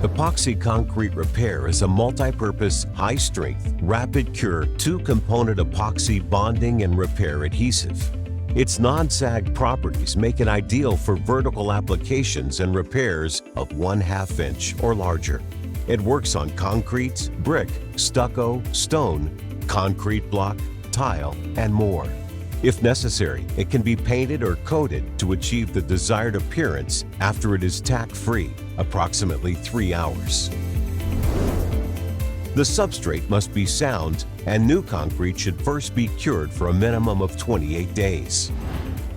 Epoxy Concrete Repair is a multi-purpose, high-strength, rapid-cure, two-component epoxy bonding and repair adhesive. Its non-sag properties make it ideal for vertical applications and repairs of 1/2 inch or larger. It works on concrete, brick, stucco, stone, concrete block, tile, and more. If necessary, it can be painted or coated to achieve the desired appearance after it is tack-free, approximately 3 hours. The substrate must be sound, and new concrete should first be cured for a minimum of 28 days.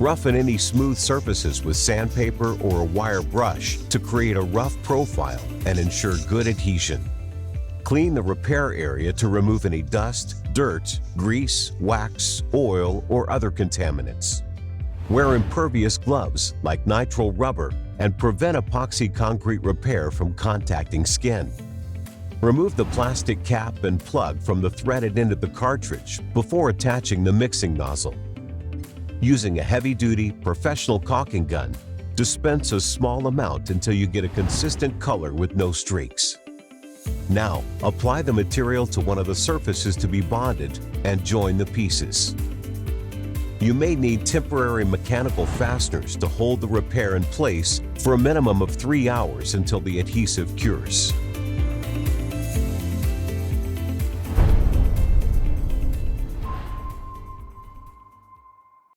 Roughen any smooth surfaces with sandpaper or a wire brush to create a rough profile and ensure good adhesion. Clean the repair area to remove any dust, dirt, grease, wax, oil, or other contaminants. Wear impervious gloves like nitrile rubber and prevent epoxy concrete repair from contacting skin. Remove the plastic cap and plug from the threaded end of the cartridge before attaching the mixing nozzle. Using a heavy-duty, professional caulking gun, dispense a small amount until you get a consistent color with no streaks. Now, apply the material to one of the surfaces to be bonded and join the pieces. You may need temporary mechanical fasteners to hold the repair in place for a minimum of 3 hours until the adhesive cures.